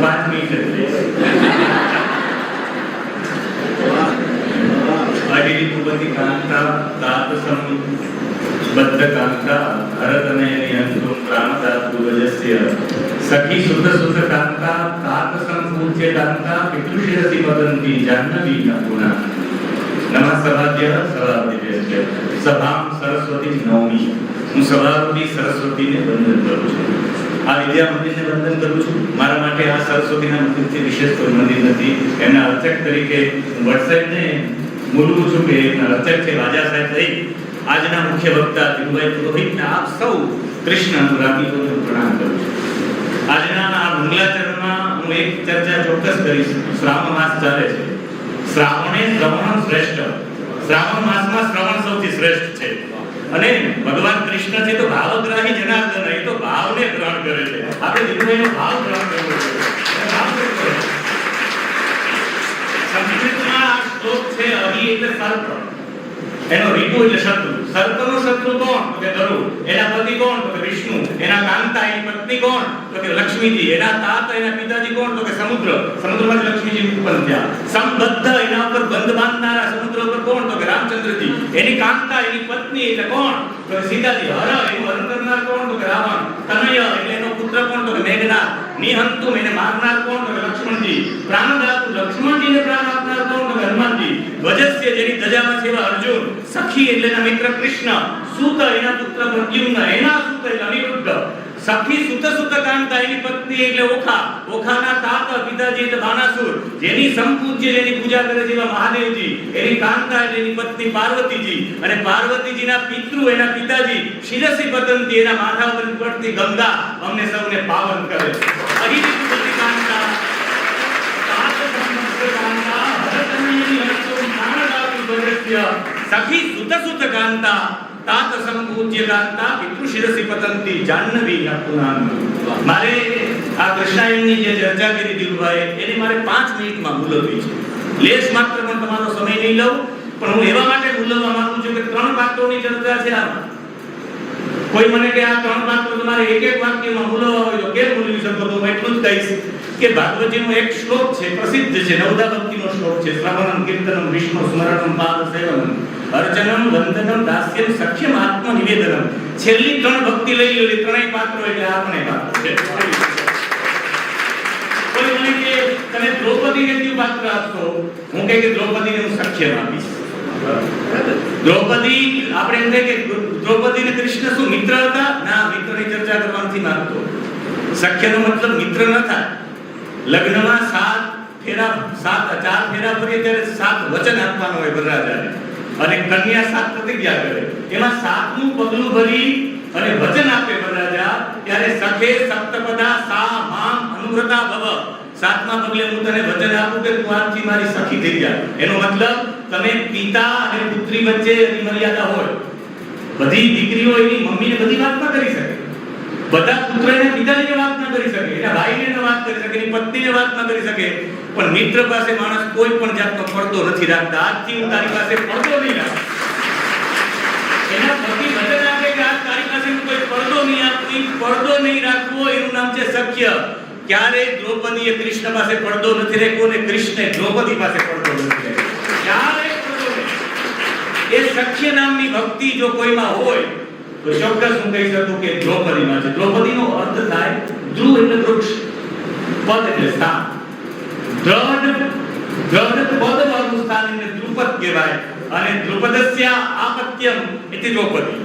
5 minute જ લઈશ. અધિપતિ કાંતા તાતસમ બદ્ધ કાંતા ભરત અને એની અંતુમ પ્રાણદાતુ વજસ્ય સખી સુધ સુધ કાંતા તાતસમ પૂજ્ય કાંતા પિતૃશિરસી વદંતી જાહ્નવી ગુણા નમઃ સભાદ્ય સભાપતિભ્ય સભામ સરસ્વતી નવમી. હું સભાપતિ સરસ્વતીને વંદન કરું છું. આ વિદ્યા મંદિરને વંદન કરું છું. મારા માટે આ સરસ્વતીના મંદિરથી વિશેષ કોઈ મંદિર નથી. એના અર્ચક તરીકે વડસાઈડને બોલું છું કે અર્ચક છે રાજા સાહેબ સહિત આજના મુખ્ય વક્તા ધીરુભાઈ પુરોહિતને આપ સૌ કૃષ્ણ અનુરાગીઓને પ્રણામ કરું છું. આજના આ મંગલાચરણમાં હું એક ચર્ચા ચોક્કસ કરીશ. શ્રાવણ માસ ચાલે છે. શ્રાવણે શ્રવણ શ્રેષ્ઠ. શ્રાવણ માસમાં શ્રવણ સૌથી શ્રેષ્ઠ છે. અને ભગવાન કૃષ્ણ છે તો ભાવગ્રાહી જનાર્દન, એ તો ભાવને ગ્રહણ કરે છે. આપણે ધીરુભાઈનો ભાવ ગ્રહણ કરવો જોઈએ. સંસ્કૃતમાં આ શ્લોક છે અહી એટલે સર્પ, એનો રીપુ એટલે શત્રુ. સર્પનો શત્રુ કોણ? તો કે ગરુ. એના પતિ કોણ? તો કે વિષ્ણુ. એના કાંતા એની પત્ની કોણ? તો કે લક્ષ્મીજી. એના તાત એના પિતાજી કોણ? તો કે સમુદ્ર. સમુદ્રમાંથી લક્ષ્મીજી ઉત્પન્ન થયા. સંબદ્ધ એના ઉપર બંધ બાંધનારા સમુદ્ર ઉપર કોણ? તો કે રામચંદ્રજી. એની કાંતા એની પત્ની એટલે કોણ? તો કે સીતાજી. હર એનું હરણ કરનાર કોણ? તો કે રાવણ. તનય એટલે એનો પુત્ર કોણ? તો કે મેઘનાદ. નિહંતુમ એને મારનાર કોણ? તો કે લક્ષ્મણજી. પ્રાણદાતુ લક્ષ્મણજીને પ્રાણ આપનાર કોણ? તો કે હનુમાનજી. વજસ્ય જેની ધજામાં છે એવા અર્જુન. સખી એટલે એના મિત્ર કૃષ્ણ. સૂત એના પુત્ર પ્રદ્યુમ્ન. એના સૂત એટલે અનિરુદ્ધ. સખી સુત સુત કાંતા એની પત્ની એટલે ઓખા. ઓખાના તાત પિતાજી એટલે બાનાસુર. જેની સંપૂજ્ય જેની પૂજા કરે છે એવા મહાદેવજી. એની કાંતા એટલે એની પત્ની પાર્વતીજી. અને પાર્વતીજીના પિતૃ એના પિતાજી શિરસી પતંતી. એના માથા પર પડતી ગંગા અમને સૌને પાવન કરે. અધિપતિ કાંતા તાત સંપૂજ્ય કાંતા ભરતની અંતુમ પ્રાણદાતુ વજસ્ય સખી સુત સુત કાંતા તાત સંપૂજ્ય કાંતા પિતૃશિરસી પતંતી જાહ્નવી ગુણા. મારે આ કૃષ્ણાયનની જે ચર્ચા કરી ધીરુભાઈ, એની મારે 5 મિનિટમાં મુલતવી છે. લેશ માત્ર પણ તમારો સમય નહીં લઉં, પણ હું એવા માટે મુલતવા માંગુ છું કે 3 પાત્રોની ચર્ચા છે આમાં. કોઈ મને કે આ 3 પાત્રો તમારે એક એક વાક્યમાં મુલવવા હોય તો કેમ મુલવી શકો? તો હું એટલું જ કહીશ કે ભાગવતજીનો એક શ્લોક છે, પ્રસિદ્ધ છે, નવદા ભક્તિનો શ્લોક છે. શ્રવણમ કીર્તનમ વિષ્ણુ સ્મરણમ પાદ સેવનમ અર્ચનમ વંદનમ દાસ્યમ સખ્યમ આત્મ નિવેદનમ. છેલ્લી 3 ભક્તિ લઈ લો, એટલે 3 પાત્રો એટલે આપણે પાત્ર છે. કોઈ મને કે તમે દ્રૌપદીને કયું પાત્ર આપશો? હું કહે કે દ્રૌપદીને હું સખ્યમ આપીશ. દ્રૌપદી આપણે એમ કહે કે દ્રૌપદી ને કૃષ્ણ શું મિત્ર હતા? ના, મિત્રની ચર્ચા કરવાની માંગતો. સખ્યનો મતલબ મિત્ર ન થાય. લગ્નમાં 4 ફેરા ફરીએ ત્યારે 7 વચન આપવાનું હોય વરરાજાને, અને કન્યા 7 પ્રતિજ્ઞા કરે. એમાં 7મું પગલું ભરી અને વચન આપે વરરાજા ત્યારે સખે સપ્તપદા સા મામ અનુવ્રતા ભવ. 7મા પગલે હું તને વચન આપું કે તું આજથી મારી સખી થઈ જા. એનો મતલબ તમે પિતા અને પુત્રી વચ્ચે એની મર્યાદા હોય. બધી દીકરીઓ એની મમ્મીને બધી વાત ન કરી શકે, બધા પુત્રને પિતાજીને વાત ન કરી શકે, એના ભાઈને ન વાત કરી શકે, એની પત્નીને વાત ન કરી શકે. પણ મિત્ર પાસે માણસ કોઈ પણ જાતનો પડદો નથી રાખતા. આજથી હું તારી પાસે પડદો નહીં રાખું. એના પતિ વચન આપે કે આજ તારી પાસે હું કોઈ પડદો નહીં આપું, પડદો નહીં રાખવો, એનું નામ છે સખ્ય. ક્યારે દ્રૌપદીએ કૃષ્ણ પાસે પડદો નથી રાખ્યો ને કૃષ્ણે દ્રૌપદી પાસે પડદો નથી રાખ્યો. ક્યારે પડદો નહીં. એ સખ્ય નામની ભક્તિ જો કોઈમાં હોય તો ચોક્કસ હું કહી શકું કે દ્રૌપદીમાં છે. દ્રૌપદીનો અર્થ થાય ધ્રુવ એટલે વૃક્ષ, પદ એટલે સ્થાન. દ્રઢ પદવાળું સ્થાન એટલે દ્રુપદ કહેવાય. અને દ્રુપદસ્ય આપત્યમ એટલે દ્રૌપદી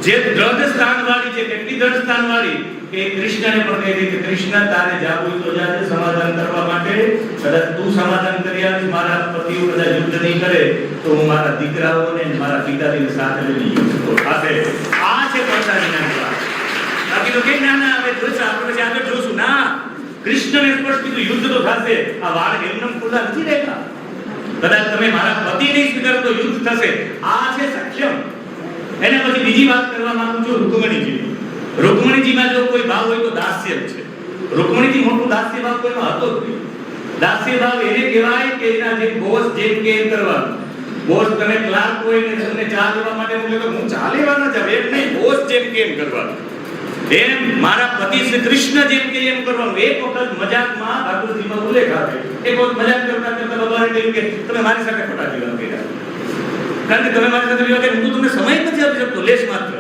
જે દ્રઢ સ્થાનવાળી છે. કેટલી દ્રઢ સ્થાનવાળી કે કૃષ્ણને પણ કહી દે કે કૃષ્ણ તારે જાવું તો જાજે સમાધાન કરવા માટે. કદાચ તું સમાધાન કરી આવીશ, મારા પતિઓ કદાચ યુદ્ધ નહીં કરે તો હું મારા દીકરાઓને મારા પિતાજીને સાથે લઈને યુદ્ધ થશે. આ છે પડદાની વાત. બાકી તો કે ના ના હવે જોઈશું, આપણે પછી આગળ જોશું. ના, કૃષ્ણને સ્પષ્ટ કીધું યુદ્ધ તો થશે. આ વાળ એમનેમ ખુલ્લા નથી રહેતા. કદાચ તમે મારા પતિ નહીં સ્વીકારો તો યુદ્ધ થશે. આ છે સખ્યમ. એને પછી બીજી વાત કરવા માંગુ છું રૂકમણીજી. રૂકમણીજીમાં જો કોઈ ભાવ હોય તો દાસ્ય છે. રૂકમણીજી મોટું દાસ્ય ભાવ કોઈમાં હતો જ નહીં. દાસ્ય ભાવ એને કહેવાય કે એના જે બોસ જેમ કે એમ કરવાનું. બોસ તમે ક્લાર્ક હોય ને તમને ચા લેવા માટે મોકલે તો હું ચા લેવા ન જાવ, એમ નહીં, બોસ જેમ કે એમ કરવાનું. એમ મારા પતિ શ્રી કૃષ્ણ જેમ કે એમ કરવાનું. એક વખત મજાકમાં ભાગવત એક વખત મજાક કરતા કરતા ભગવાને કહ્યું કે તમે મારી સાથે ખોટા જીવન કર્યા, કારણ કે તમે મારી સાથે વિવાહ કર્યો, હું તો તમને સમય નથી આપી શકતો લેશ માત્ર.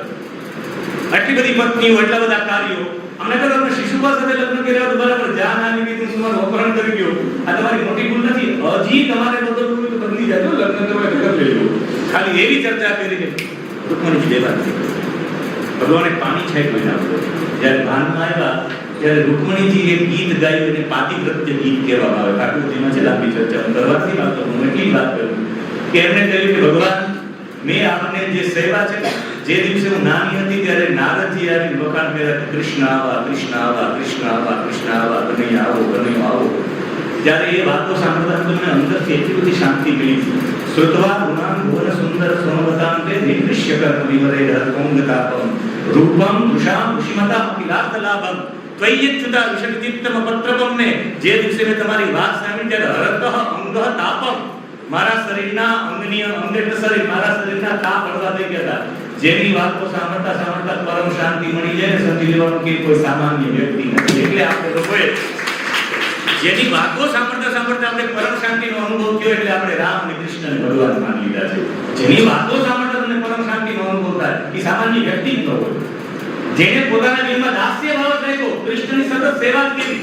આટલી બધી પત્નીઓ, એટલા બધા કાર્યો, અમને તો તમે શિશુપા સાથે લગ્ન કર્યા તો બરાબર, જાન આની બીજું તમારું અપહરણ કરી ગયો, આ તમારી મોટી ભૂલ નથી. હજી તમારે બદલવું હોય તો બદલી જાજો, લગ્ન કરવા તો કરી લેજો. ખાલી એવી ચર્ચા કરી કે રૂકમણીજી દેવા ભગવાને પાણી છાંટ્યું એના ઉપર. જ્યારે ભાનમાં આવ્યા ત્યારે રૂકમણીજી એક ગીત ગાયું, એને પાતિવ્રત્ય ગીત કહેવામાં આવે. ઠાકોરજીમાં છે લાંબી ચર્ચા, હું કરવાથી વાત કરું, હું એટલી વાત કરું કે એમણે કહ્યું કે ભગવાન, મેં આપને જે સેવા છે, જે દિવસે હું નાની હતી ત્યારે નારદજી આવી વખાણ કર્યા કે કૃષ્ણ આવા, કૃષ્ણ આવા, કૃષ્ણ આવા, કૃષ્ણ આવા, કનૈયા આવો, કનૈયો આવો. ત્યારે એ વાતો સાંભળતા તમને અંદરથી એટલી બધી શાંતિ મળી. શ્રુત્વા ગુણાન ભુવન સુંદર સોમવતાંતે નિકૃષ્ય કર્મ વિવરે હરકોંગતાપમ રૂપમ વૃષામ ઋષિમતા કિલાર્થલાભમ ત્વય્યચ્યુતા વિષમદીપ્તમ પત્રપમ. ને જે દિવસે મેં તમારી વાત સાંભળી ત્યારે હરતઃ અંગઃ તાપમ, મારા શરીરના અંગની અંગ એટલે શરીર, મારા શરીરના તાપ હળવા થઈ ગયા હતા. જેની વાતો સાંભળતા સાંભળતા પરમ શાંતિ મળી જાય ને, સમજી લેવાનું કે કોઈ સામાન્ય વ્યક્તિ નથી. એટલે આપણે લોકોએ જેની વાતો સાંભળતા સાંભળતા આપણે પરમ શાંતિનો અનુભવ થયો, એટલે આપણે રામ અને કૃષ્ણને ભગવાન માની લીધા છે. જેની વાતો સાંભળતા તમને પરમ શાંતિનો અનુભવ થાય એ સામાન્ય વ્યક્તિ જ ન હોય. જેને પોતાના જીવનમાં દાસ્ય ભાવ રાખ્યો, કૃષ્ણની સતત સેવા કરી,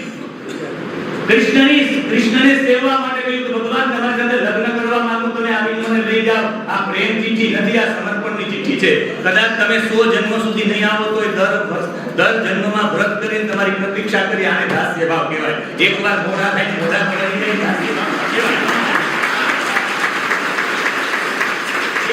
કૃષ્ણને સેવા માટે કહ્યું કે ભગવાન તમારી સાથે લગ્ન કરવા માંગુ, તમે આવીને મને લઈ જાઓ. આ પ્રેમ ચિઠ્ઠી નથી, આ સમર્પણની ચિઠ્ઠી છે. કદાચ તમે 100 જન્મ સુધી નહીં આવો તો દર જન્મમાં વ્રત કરીને તમારી પ્રતીક્ષા કરી, આને દાસ્ય ભાવ કહેવાય. એકવાર મોઢા થાય મોઢા પડી જાય દાસ્ય ભાવ કહેવાય.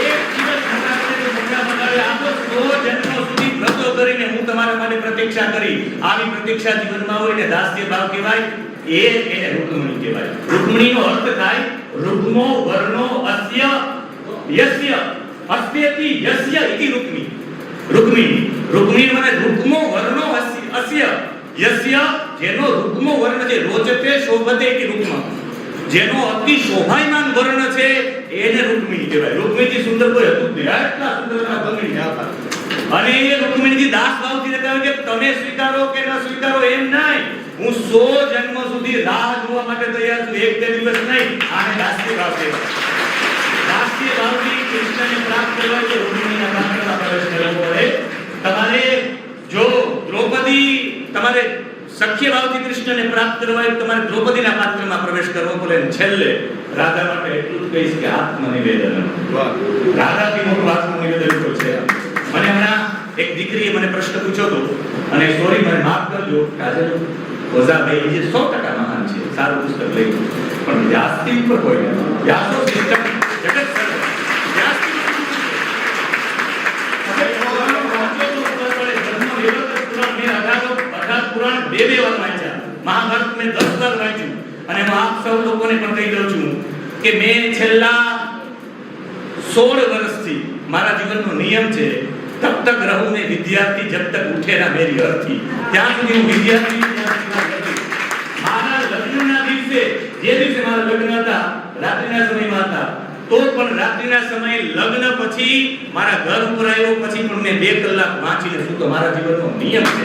એક દિવસ મોઢા પડે તો મોઢા બગાડે. આ તો 100 જન્મ સુધી વ્રતો કરીને હું તમારા માટે પ્રતીક્ષા કરી, આવી પ્રતીક્ષા જીવનમાં હોય ને દાસ્ય ભાવ કહેવાય. એને રૂકમણી કહેવાય. રૂકમણીનો અર્થ થાય રૂકમો વર્ણો અસ્ય યસ્ય અસ્યતિ યસ્ય ઇતિ રૂકમી. રૂકમી મને રૂકમો વર્ણો અસ્ય યસ્ય, જેનો રૂકમો વર્ણ છે, રોચતે શોભતે ઇતિ રૂકમ, જેનો અતિ શોભાયમાન વર્ણ છે એને રૂકમિણી કહેવાય. રૂકમિણીથી સુંદર કોઈ હતું જ નહીં, આટલા સુંદરના ભગણી હતા. અને એ રૂકમિણીજી દાસ ભાવથી કહે કે તમે સ્વીકારો કે ન સ્વીકારો એમ નહીં, હું 100 જન્મ સુધી રાહ જોવા માટે તૈયાર છું, એક બે દિવસ નહીં. આને દાસ્ય ભાવ કહેવાય. દાસ્ય ભાવથી કૃષ્ણને પ્રાપ્ત કરવા કે રૂકમિણીના પાત્રમાં પ્રવેશ કરવો પડે. તમારે જો દ્રૌપદી, તમારે સખ્ય ભાવથી કૃષ્ણને પ્રાપ્ત કરવા હોય તમારે દ્રૌપદીના પાત્રમાં પ્રવેશ કરવો પડે. છેલ્લે રાધા માટે એટલું જ કહીશ કે આત્મનિવેદન. રાધાથી મોટું આત્મનિવેદન તો છે. મને હમણાં એક દીકરીએ મને પ્રશ્ન પૂછ્યો હતો, અને સોરી મને માફ કરજો, આજે ઓઝાભાઈ જે 100% મહાન છે, સારું પુસ્તક લઈ, પણ વ્યાસથી ઉપર કોઈ નથી. વ્યાસો સિસ્ટમ જગત સર્વ વ્યાસથી પુરાણ બે વાર વાંચ્યા, મહાભારત મેં 10 વાર વાંચ્યું. અને હું આપ સૌ લોકોને પણ કહી દઉં છું કે મેં છેલ્લા 16 વર્ષથી મારા જીવનનો નિયમ છે, તબ તક રહું મેં વિદ્યાર્થી જબ તક ઉઠે ના મેરી અર્થી. ત્યાં સુધી હું વિદ્યાર્થી મારા લગ્નના દિવસે, જે દિવસે મારા લગ્ન હતા રાત્રિના સમયમાં હતા, તો પણ રાત્રિના સમયે લગ્ન પછી મારા ઘર ઉપર આવ્યો પછી પણ મેં 2 કલાક વાંચીને સૂતો. મારા જીવનનો નિયમ છે,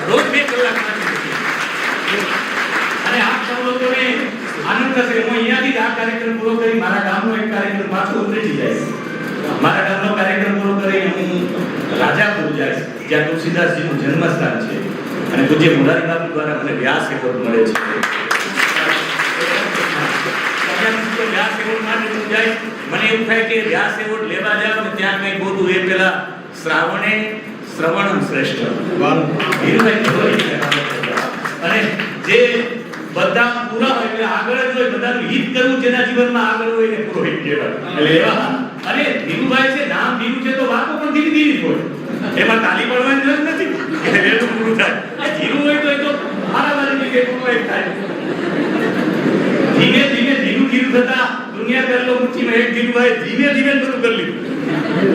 રોજ 2 કલાક વાંચીને. અને આપ સૌ લોકોને આનંદ થશે. હું અહીંયાથી આ કાર્યક્રમ પૂરો કરી મારા ગામનો એક કાર્યક્રમ પાછો ઉતરી જાય. મારા ગામનો કાર્યક્રમ પૂરો કરીને હું રાજાપુર જઈશ, જ્યાં તુલસીદાસજીનું જન્મસ્થાન છે, અને પૂજ્ય મોરારી બાપુ દ્વારા મને વ્યાસ એવોર્ડ મળે છે. વ્યાસ એવોર્ડ માટે હું જઈશ. મને એવું થાય કે વ્યાસ એવોર્ડ લેવા જાવ ને ત્યાં કઈ બોલું એ પેલા શ્રવણમ શ્રેષ્ઠ અને જે બધા પૂરા હોય એટલે આગળ જ હોય, બધાનું હિત કરવું, જેના જીવનમાં આગળ હોય એને પુરોહિત કહેવાય. એટલે એવા અને ધીરુભાઈ છે, નામ ધીરુ છે તો વાતો પણ ધીરી ધીરી હોય, એમાં તાલી પડવાની જરૂર નથી એટલે એટલું પૂરું થાય. ધીરુ હોય તો એ તો મારામારી કે પૂરું એક થાય. ધીમે ધીમે ધીરું થતા દુનિયા કરેલો મુઠ્ઠીમાં એક ધીરુભાઈ ધીમે ધીમે બધું કરી લીધું.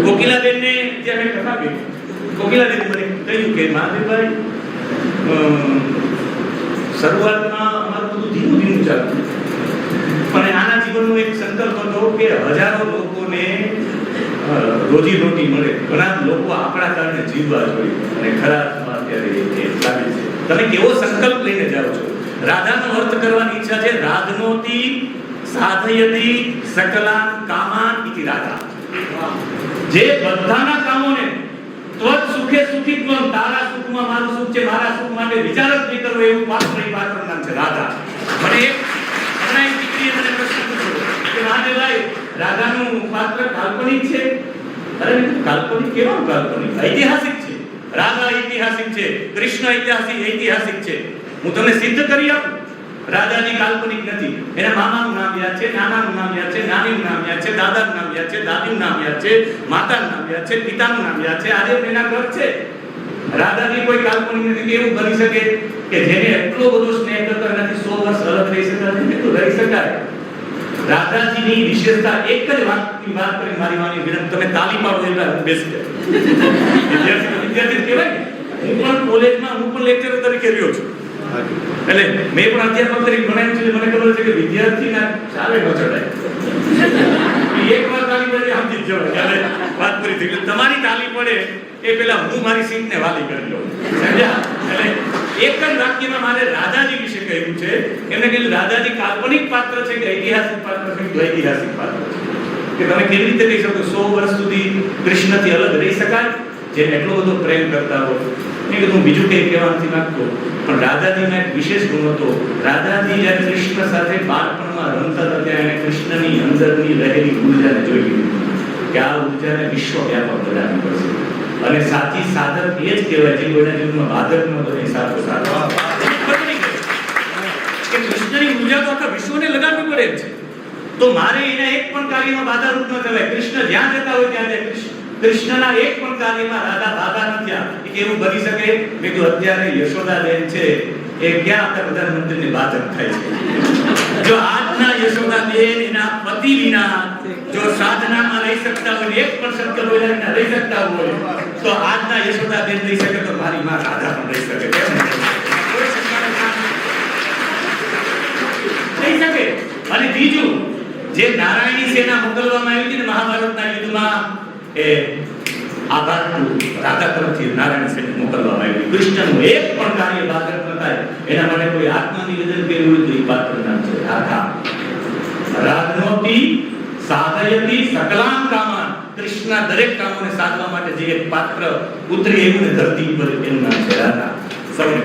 કોકિલાબેનને ત્યાં મેં કથા કહી, કોકિલાબેન મને કહ્યું કે મહાદેવભાઈ શરૂઆતમાં અમારું બધું ધીરું ધીરું ચાલતું, પણ આના જીવનનો એક સંકલ્પ હતો કે હજારો લોકોને રોજી રોટી મળે, ઘણા લોકો આપણા કારણે જીવવા જોઈએ. અને ખરા અત્યારે એ સાબિત છે. તમે કેવો સંકલ્પ લઈને જાઓ છો. રાધાનો અર્થ કરવાની ઈચ્છા છે રાધનોતી સાધયતી સકલાન કામાન ઇતિ રાધા. જે બધાના કામોને ત્વત સુખે સુખીત્વમ, તારા સુખમાં મારું સુખ છે, મારા સુખ માટે વિચાર જ નહીં કરવો એવું પાત્રનું નામ છે રાધા. મને એક દીકરીએ મને પ્રશ્ન પૂછ્યો કે મહાદેવભાઈ રાધાનું પાત્ર કાલ્પનિક છે? અરે કાલ્પનિક કેવું કાલ્પનિક? ઐતિહાસિક છે. રાધા ઐતિહાસિક છે, કૃષ્ણ ઐતિહાસિક છે. હું તમને સિદ્ધ કરી આપું. રાધાજી કાલ્પનિક નથી. એના મામાનું નામ યાદ છે, નાનાનું નામ યાદ છે, નાનીનું નામ યાદ છે, દાદાનું નામ યાદ છે, દાદીનું નામ યાદ છે, માતાનું નામ યાદ છે, પિતાનું નામ યાદ છે. આજે એના ઘર છે. રાધાજી કોઈ કાલ્પનિક નથી. કેવું બની શકે કે જેને એટલો બધો સ્નેહ કરતો નથી 100 વર્ષ અલગ રહી શકાય? તો રહી શકાય. રાધાજીની વિશેષતા એક જ વાતની વાત કરી મારી વાની વિનંતી, તમે તાલી પાડો એટલે હું બેસી જાય. વિદ્યાર્થી કહેવાય. હું પણ કોલેજમાં હું પણ લેક્ચરર તરીકે રહ્યો છું. એટલે મેં પણ અધ્યાપક તરીકે ભણાવ્યું છે. મને ખબર છે કે વિદ્યાર્થીના ચાલે ન ચડાય. એક વાર તાલી પડે સમજી જ જવાય. વાત કરી હતી તમારી તાલી પડે એ પહેલા હું મારી સીટને વાલી કરી લઉં. સમજ્યા? એટલે એક જ વાક્યમાં મારે રાધાજી વિશે કહ્યું છે. એમને કહ્યું રાધાજી કાલ્પનિક પાત્ર છે કે ઐતિહાસિક પાત્ર છે? ઐતિહાસિક પાત્ર છે. કે તમે કેવી રીતે કહી શકો 100 વર્ષ સુધી કૃષ્ણથી અલગ રહી શકાય? જે એટલો બધો પ્રેમ કરતા હોય. મેં કીધું બીજું કંઈ કહેવા નથી માંગતો, પણ રાધાજીમાં એક વિશેષ ગુણ હતો. રાધાજી જ્યારે કૃષ્ણ સાથે બાળપણમાં રમતા હતા ત્યારે એને કૃષ્ણની અંદરની રહેલી ઉર્જાને જોઈ લીધી કે આ ઉર્જાને વિશ્વવ્યાપક બનાવવી પડશે. અને સાચી સાધક એ જ કહેવાય જે કોઈના જીવનમાં બાધક ન બને સાચો સાધક. કે કૃષ્ણની ઉર્જા તો આખા વિશ્વને લગાડવી પડે છે. તો મારે એના એક પણ કાર્યમાં બાધારૂપ ન થવાય. કૃષ્ણ જ્યાં જતા હોય ત્યાં જાય. કૃષ્ણના એક પણ કાર્યમાં રાધા બાધા નથી. એ કેવું બની શકે? મેં કીધું અત્યારે યશોદાબેન છે એ ક્યાં આપણા પ્રધાનમંત્રીને બાધક થાય છે? જો આજના યશોદાબેન એના પતિ વિના જો સાધનામાં રહી શકતા હોય, એક પણ શબ્દ બોલ્યા વિના રહી શકતા હોય, તો આજના યશોદાબેન રહી શકે તો મારી માં રાધા પણ રહી શકે. રહી શકે. અને બીજું, જે નારાયણી સેના મોકલવામાં આવી હતી ને મહાભારતના યુદ્ધમાં, એ આભાર રાધા તરફથી નારાયણ સેના મોકલવામાં આવી. કૃષ્ણનું એક પણ કાર્ય બાધક ન થાય એના માટે કોઈ આત્મનિવેદન કર્યું તો એ પાત્ર નામ છે રાધા. રાધનોતી સાધયતી સકલાન કામાન. કૃષ્ણના દરેક કામોને સાધવા માટે જે એક પાત્ર ઉતરી એવું ને ધરતી પર એનું નામ છે રાધા. સૌને